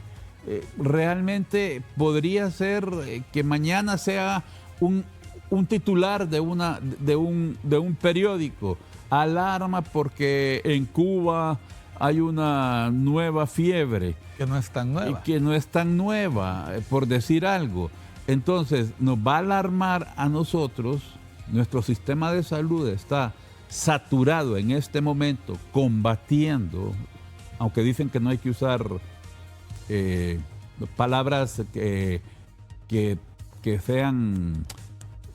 Realmente podría ser que mañana sea un titular de un periódico. Alarma porque en Cuba hay una nueva fiebre. Que no es tan nueva. Y que no es tan nueva, por decir algo. Entonces, nos va a alarmar a nosotros. Nuestro sistema de salud está saturado en este momento, combatiendo, aunque dicen que no hay que usar palabras que sean,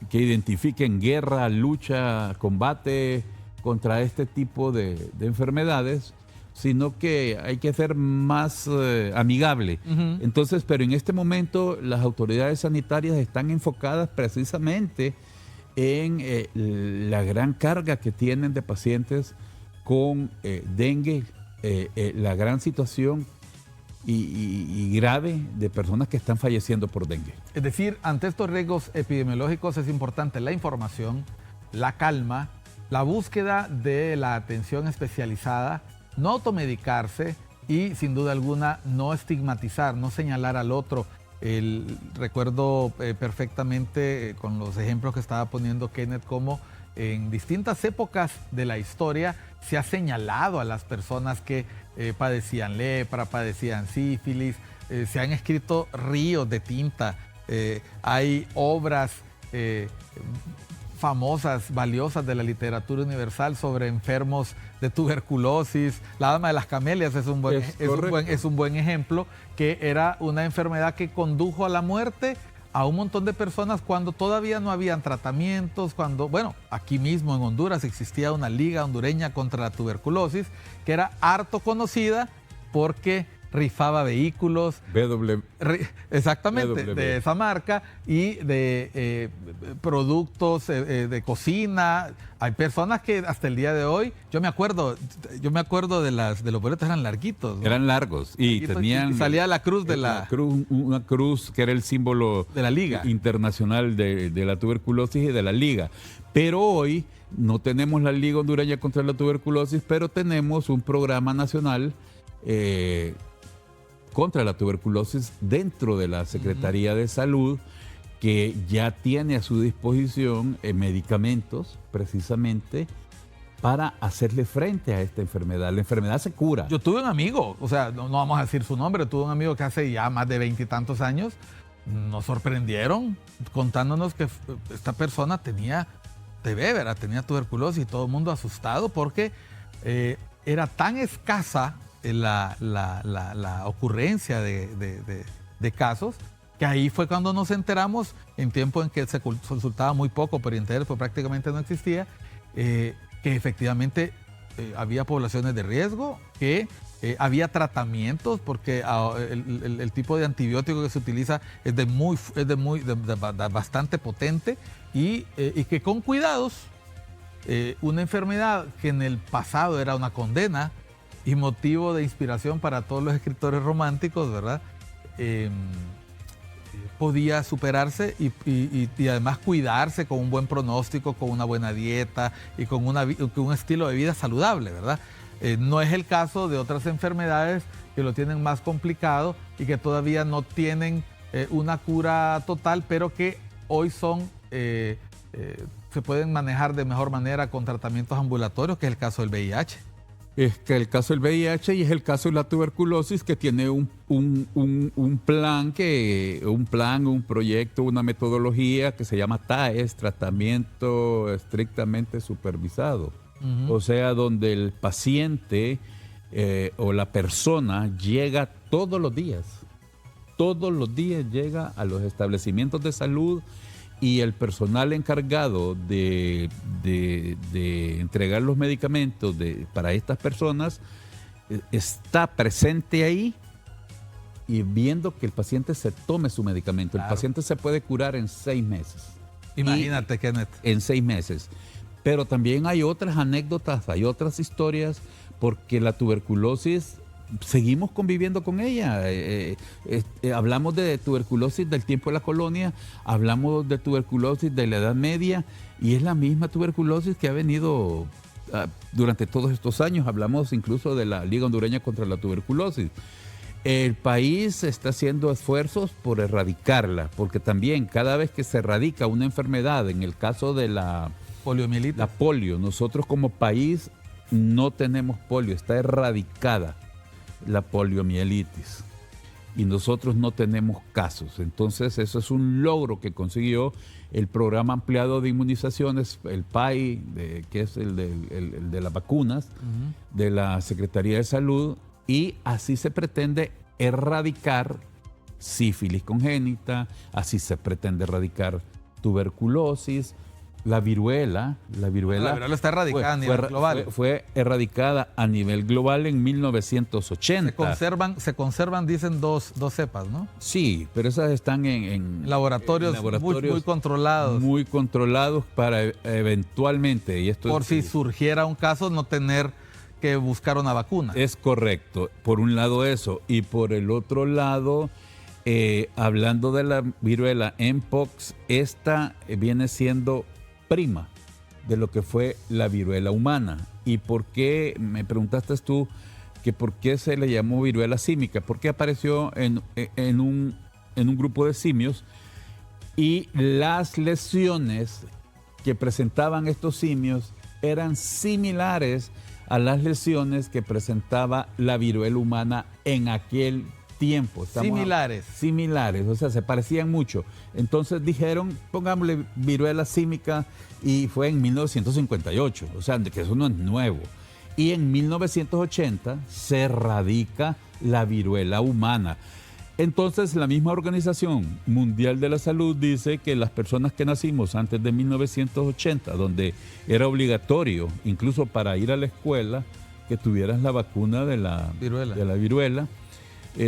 que identifiquen guerra, lucha, combate contra este tipo de enfermedades, sino que hay que ser más amigable. Uh-huh. Entonces, pero en este momento las autoridades sanitarias están enfocadas precisamente en la gran carga que tienen de pacientes con dengue, la gran situación y grave de personas que están falleciendo por dengue. Es decir, ante estos riesgos epidemiológicos es importante la información, la calma, la búsqueda de la atención especializada, no automedicarse y, sin duda alguna, no estigmatizar, no señalar al otro. Recuerdo perfectamente con los ejemplos que estaba poniendo Kenneth, cómo en distintas épocas de la historia se ha señalado a las personas que padecían lepra, padecían sífilis, se han escrito ríos de tinta, hay obras famosas, valiosas de la literatura universal sobre enfermos de tuberculosis. La Dama de las Camelias es un buen ejemplo, que era una enfermedad que condujo a la muerte a un montón de personas cuando todavía no habían tratamientos, cuando, bueno, aquí mismo en Honduras existía una liga hondureña contra la tuberculosis que era harto conocida porque rifaba vehículos, exactamente, de esa marca, y de productos de cocina. Hay personas que hasta el día de hoy, yo me acuerdo de los boletos, eran larguitos, ¿no? Eran largos y tenían... Y salía la cruz de una cruz que era el símbolo de la Liga Internacional de la Tuberculosis y de la Liga. Pero hoy no tenemos la Liga Hondureña contra la Tuberculosis, pero tenemos un programa nacional contra la tuberculosis dentro de la Secretaría de Salud, que ya tiene a su disposición medicamentos precisamente para hacerle frente a esta enfermedad. La enfermedad se cura. Yo tuve un amigo, o sea, no vamos a decir su nombre, tuve un amigo que hace ya más de 20 y tantos años, nos sorprendieron contándonos que esta persona tenía TB, ¿verdad? Tenía tuberculosis, y todo el mundo asustado porque era tan escasa la ocurrencia de casos, que ahí fue cuando nos enteramos, en tiempo en que se consultaba muy poco por internet, pues prácticamente no existía, que efectivamente había poblaciones de riesgo, que había tratamientos, porque el tipo de antibiótico que se utiliza es bastante potente, y que con cuidados, una enfermedad que en el pasado era una condena y motivo de inspiración para todos los escritores románticos, ¿verdad? Podía superarse y además cuidarse con un buen pronóstico, con una buena dieta y con un estilo de vida saludable, ¿verdad? No es el caso de otras enfermedades que lo tienen más complicado y que todavía no tienen una cura total, pero que hoy se pueden manejar de mejor manera con tratamientos ambulatorios, que es el caso del VIH. Es que el caso del VIH y es el caso de la tuberculosis, que tiene un proyecto, una metodología que se llama TAES, tratamiento estrictamente supervisado. Uh-huh. O sea, donde el paciente o la persona llega todos los días llega a los establecimientos de salud, y el personal encargado de entregar los medicamentos para estas personas está presente ahí y viendo que el paciente se tome su medicamento. Claro. El paciente se puede curar en 6 meses. Imagínate, Kenneth. En 6 meses. Pero también hay otras anécdotas, hay otras historias, porque la tuberculosis, seguimos conviviendo con ella. Hablamos de tuberculosis del tiempo de la colonia, hablamos de tuberculosis de la Edad Media, y es la misma tuberculosis que ha venido durante todos estos años. Hablamos incluso de la Liga Hondureña contra la Tuberculosis. El país está haciendo esfuerzos por erradicarla, porque también cada vez que se erradica una enfermedad, en el caso de la Poliomielitis. la polio, nosotros como país no tenemos polio, está erradicada la poliomielitis y nosotros no tenemos casos. Entonces eso es un logro que consiguió el programa ampliado de inmunizaciones, el PAI, que es el de las vacunas, de la Secretaría de Salud, y así se pretende erradicar sífilis congénita, así se pretende erradicar tuberculosis. La viruela está erradicada a nivel global. Fue erradicada a nivel global en 1980. Se conservan, dicen, dos cepas, ¿no? Sí, pero esas están en laboratorios muy controlados. Muy controlados para eventualmente. Y esto si surgiera un caso, no tener que buscar una vacuna. Es correcto. Por un lado eso. Y por el otro lado, hablando de la viruela Mpox, esta viene siendo prima de lo que fue la viruela humana. ¿Y por qué, me preguntaste tú, que por qué se le llamó viruela símica? Porque apareció en un grupo de simios y las lesiones que presentaban estos simios eran similares a las lesiones que presentaba la viruela humana en aquel tiempo. Similares, o sea, se parecían mucho. Entonces dijeron, pongámosle viruela símica, y fue en 1958, o sea, que eso no es nuevo. Y en 1980 se erradica la viruela humana. Entonces la misma Organización Mundial de la Salud dice que las personas que nacimos antes de 1980, donde era obligatorio, incluso para ir a la escuela, que tuvieras la vacuna de la viruela,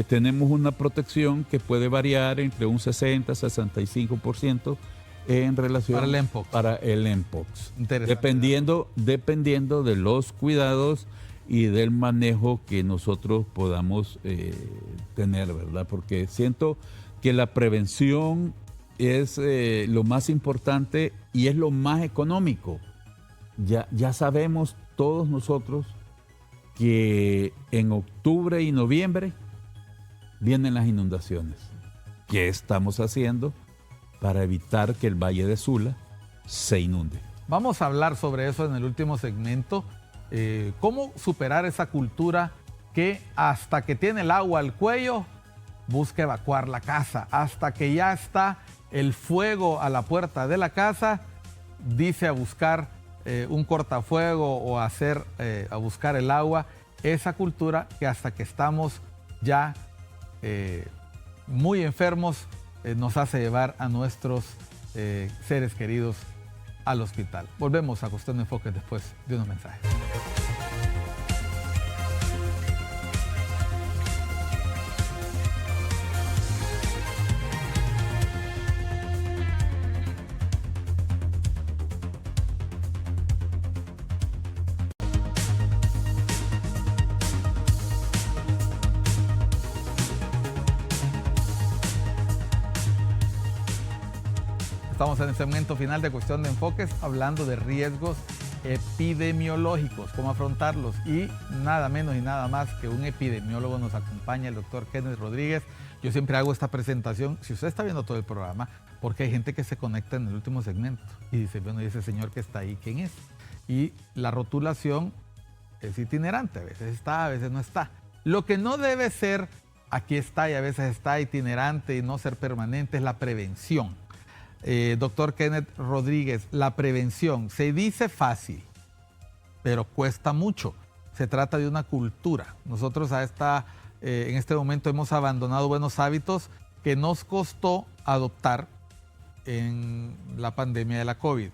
tenemos una protección que puede variar entre un 60 y 65% en relación para el Mpox. Dependiendo de los cuidados y del manejo que nosotros podamos tener, ¿verdad? Porque siento que la prevención es lo más importante y es lo más económico. Ya sabemos todos nosotros que en octubre y noviembre vienen las inundaciones. ¿Qué estamos haciendo para evitar que el Valle de Sula se inunde? Vamos a hablar sobre eso en el último segmento. ¿Cómo superar esa cultura que hasta que tiene el agua al cuello busca evacuar la casa? Hasta que ya está el fuego a la puerta de la casa, dice a buscar un cortafuego o a buscar el agua. Esa cultura que hasta que estamos ya muy enfermos nos hace llevar a nuestros seres queridos al hospital. Volvemos a Cuestión de Enfoque después de unos mensajes. Estamos en el segmento final de Cuestión de Enfoques, hablando de riesgos epidemiológicos, cómo afrontarlos, y nada menos y nada más que un epidemiólogo nos acompaña, el doctor Kenneth Rodríguez. Yo siempre hago esta presentación, si usted está viendo todo el programa, porque hay gente que se conecta en el último segmento y dice, bueno, ¿y ese señor que está ahí, quién es? Y la rotulación es itinerante, a veces está, a veces no está. Lo que no debe ser, aquí está y a veces está itinerante y no ser permanente, es la prevención. Doctor Kenneth Rodríguez, la prevención se dice fácil, pero cuesta mucho. Se trata de una cultura. Nosotros en este momento hemos abandonado buenos hábitos que nos costó adoptar en la pandemia de la COVID.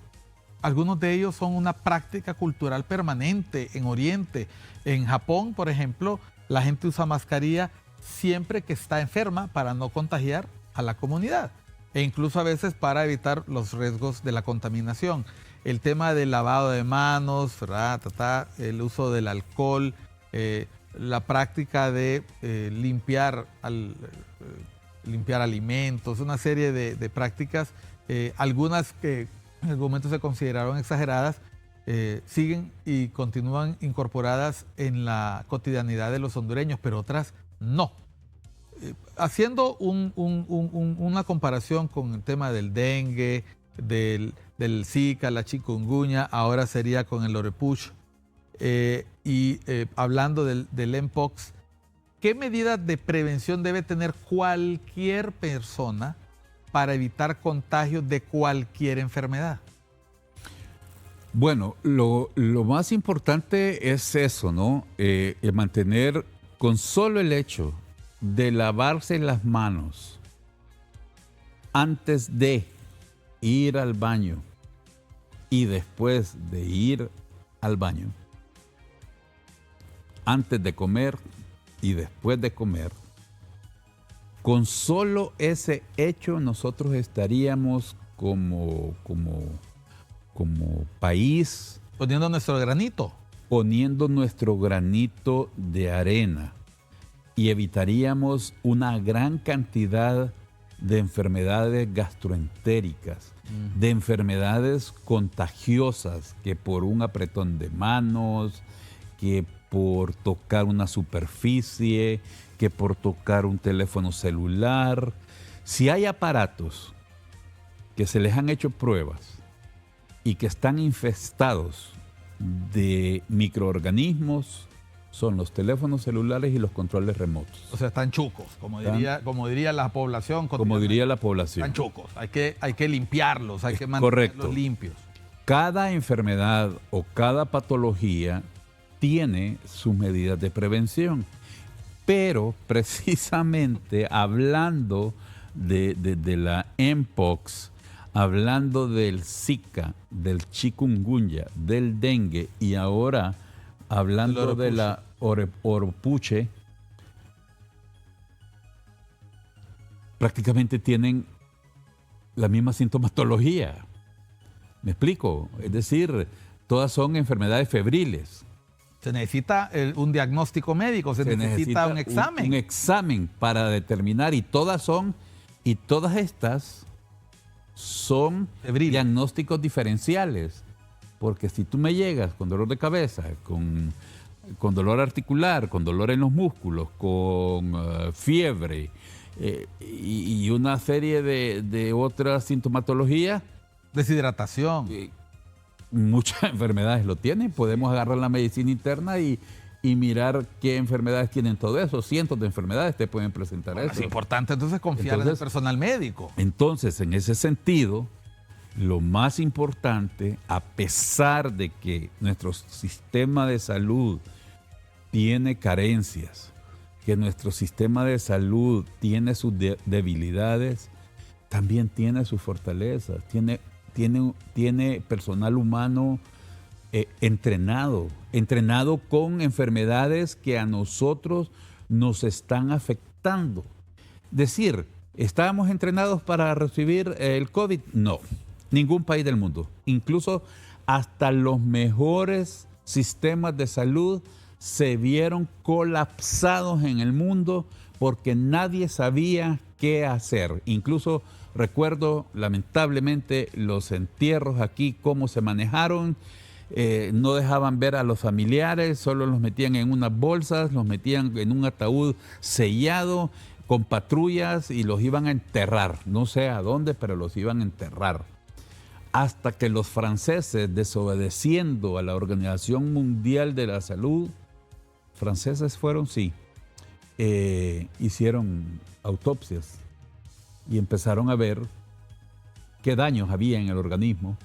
algunos de ellos son una práctica cultural permanente en Oriente. En Japón, por ejemplo, la gente usa mascarilla siempre que está enferma para no contagiar a la comunidad e incluso a veces para evitar los riesgos de la contaminación. El tema del lavado de manos, ¿verdad? El uso del alcohol, la práctica de limpiar alimentos, una serie de prácticas, algunas que en algún momento se consideraron exageradas, siguen y continúan incorporadas en la cotidianidad de los hondureños, pero otras no. Haciendo una comparación con el tema del dengue, del Zika, la chikungunya, ahora sería con el orepuch, hablando del mpox, ¿qué medidas de prevención debe tener cualquier persona para evitar contagios de cualquier enfermedad? Bueno, lo más importante es eso, ¿no? El mantener con solo el hecho de lavarse las manos antes de ir al baño y después de ir al baño, antes de comer y después de comer, con solo ese hecho nosotros estaríamos como país poniendo nuestro granito de arena y evitaríamos una gran cantidad de enfermedades gastroentéricas, de enfermedades contagiosas que por un apretón de manos, que por tocar una superficie, que por tocar un teléfono celular. Si hay aparatos que se les han hecho pruebas y que están infestados de microorganismos, son los teléfonos celulares y los controles remotos. O sea, están chucos, como diría la población. Como diría la población. Están chucos, hay que limpiarlos, hay que mantenerlos limpios. Cada enfermedad o cada patología tiene sus medidas de prevención, pero precisamente hablando de la mpox, hablando del Zika, del chikungunya, del dengue y ahora hablando de la orepuche, prácticamente tienen la misma sintomatología. ¿Me explico? Es decir, todas son enfermedades febriles. Se necesita un diagnóstico médico, se necesita un examen. Un examen para determinar, y todas estas son diagnósticos diferenciales. Porque si tú me llegas con dolor de cabeza, con dolor articular, con dolor en los músculos, con fiebre y una serie de otras sintomatologías. Deshidratación. Muchas enfermedades lo tienen. Podemos agarrar la medicina interna y mirar qué enfermedades tienen todo eso. Cientos de enfermedades te pueden presentar eso. Es importante entonces confiar en el personal médico. Entonces, en ese sentido, lo más importante, a pesar de que nuestro sistema de salud tiene carencias, que nuestro sistema de salud tiene sus debilidades, también tiene sus fortalezas, tiene personal humano entrenado con enfermedades que a nosotros nos están afectando. Decir, ¿estábamos entrenados para recibir el COVID? No. Ningún país del mundo, incluso hasta los mejores sistemas de salud se vieron colapsados en el mundo porque nadie sabía qué hacer. Incluso recuerdo lamentablemente los entierros aquí, cómo se manejaron, no dejaban ver a los familiares, solo los metían en unas bolsas, los metían en un ataúd sellado con patrullas y los iban a enterrar, no sé a dónde, pero los iban a enterrar. Hasta que los franceses, desobedeciendo a la Organización Mundial de la Salud, franceses fueron, sí, hicieron autopsias y empezaron a ver qué daños había en el organismo.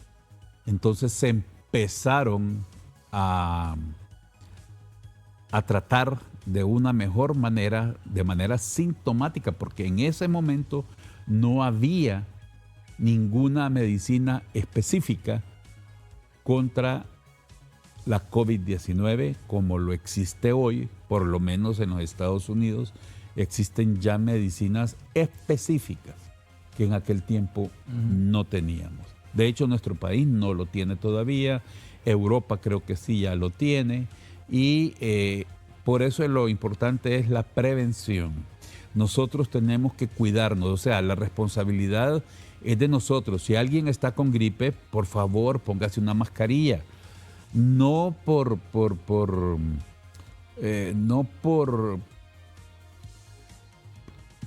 Entonces se empezaron a tratar de una mejor manera, de manera sintomática, porque en ese momento no había ninguna medicina específica contra la COVID-19 como lo existe hoy, por lo menos en los Estados Unidos, existen ya medicinas específicas que en aquel tiempo no teníamos. De hecho, nuestro país no lo tiene todavía, Europa creo que sí ya lo tiene, y por eso lo importante es la prevención. Nosotros tenemos que cuidarnos, o sea, la responsabilidad es de nosotros. Si alguien está con gripe, por favor, póngase una mascarilla. No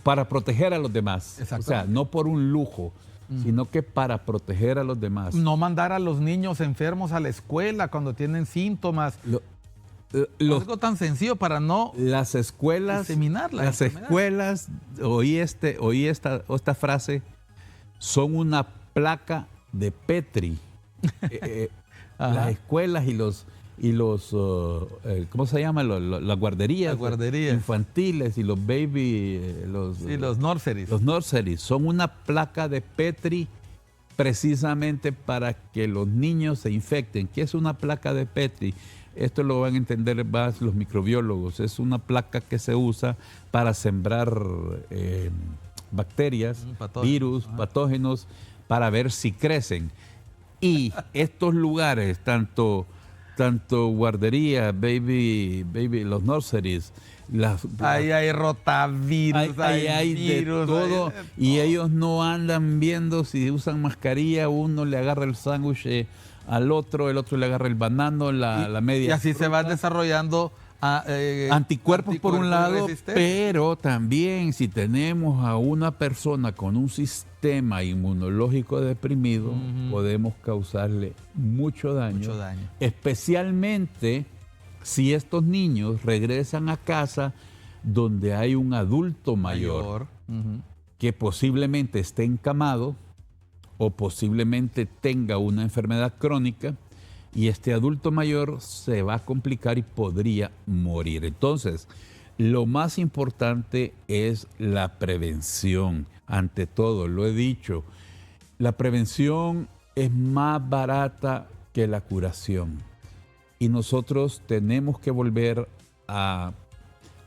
para proteger a los demás. O sea, no por un lujo, sino que para proteger a los demás. No mandar a los niños enfermos a la escuela cuando tienen síntomas. Algo tan sencillo para no las escuelas, diseminar la enfermedad. Escuelas, oí esta frase, son una placa de Petri. Las escuelas y los ¿cómo se llama? Las guarderías infantiles y los los nurseries. Los nurseries son una placa de Petri precisamente para que los niños se infecten. ¿Qué es una placa de Petri? Esto lo van a entender más los microbiólogos. Es una placa que se usa para sembrar bacterias, virus, patógenos, para ver si crecen. Y estos lugares, tanto guardería, baby, los nurseries, ahí hay rotavirus, hay virus, de todo, y ellos no andan viendo si usan mascarilla, uno le agarra el sándwich al otro, el otro le agarra el banano, la media. Y así fruta. Se van desarrollando anticuerpos por un lado, pero también si tenemos a una persona con un sistema inmunológico deprimido, podemos causarle mucho daño, especialmente si estos niños regresan a casa donde hay un adulto mayor. Que posiblemente esté encamado o posiblemente tenga una enfermedad crónica, y este adulto mayor se va a complicar y podría morir. Entonces, lo más importante es la prevención. Ante todo, lo he dicho, la prevención es más barata que la curación. Y nosotros tenemos que volver a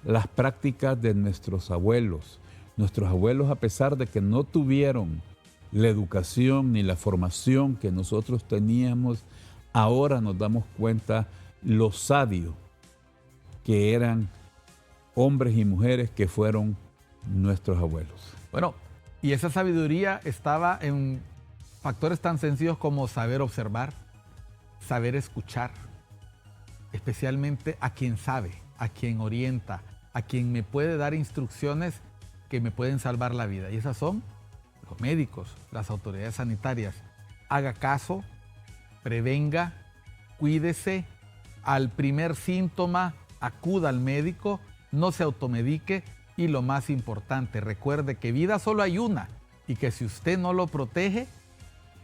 las prácticas de nuestros abuelos. Nuestros abuelos, a pesar de que no tuvieron la educación ni la formación que nosotros teníamos, ahora nos damos cuenta lo sabios que eran hombres y mujeres que fueron nuestros abuelos. Bueno, y esa sabiduría estaba en factores tan sencillos como saber observar, saber escuchar, especialmente a quien sabe, a quien orienta, a quien me puede dar instrucciones que me pueden salvar la vida. Y esas son los médicos, las autoridades sanitarias. Haga caso, prevenga, cuídese, al primer síntoma acuda al médico, no se automedique y lo más importante, recuerde que vida solo hay una y que si usted no lo protege,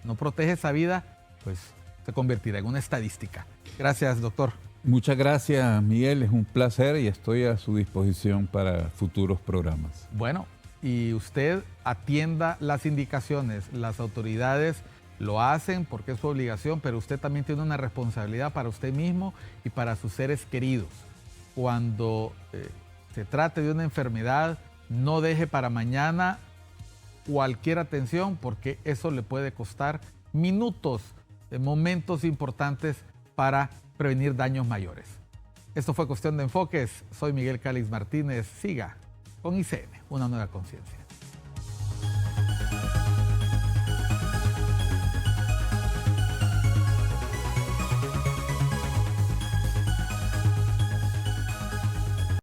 no protege esa vida, pues se convertirá en una estadística. Gracias, doctor. Muchas gracias, Miguel, es un placer y estoy a su disposición para futuros programas. Bueno, y usted atienda las indicaciones, las autoridades lo hacen porque es su obligación, pero usted también tiene una responsabilidad para usted mismo y para sus seres queridos. Cuando se trate de una enfermedad, no deje para mañana cualquier atención porque eso le puede costar minutos, momentos importantes para prevenir daños mayores. Esto fue Cuestión de Enfoques. Soy Miguel Calix Martínez. Siga con ICM, una nueva conciencia.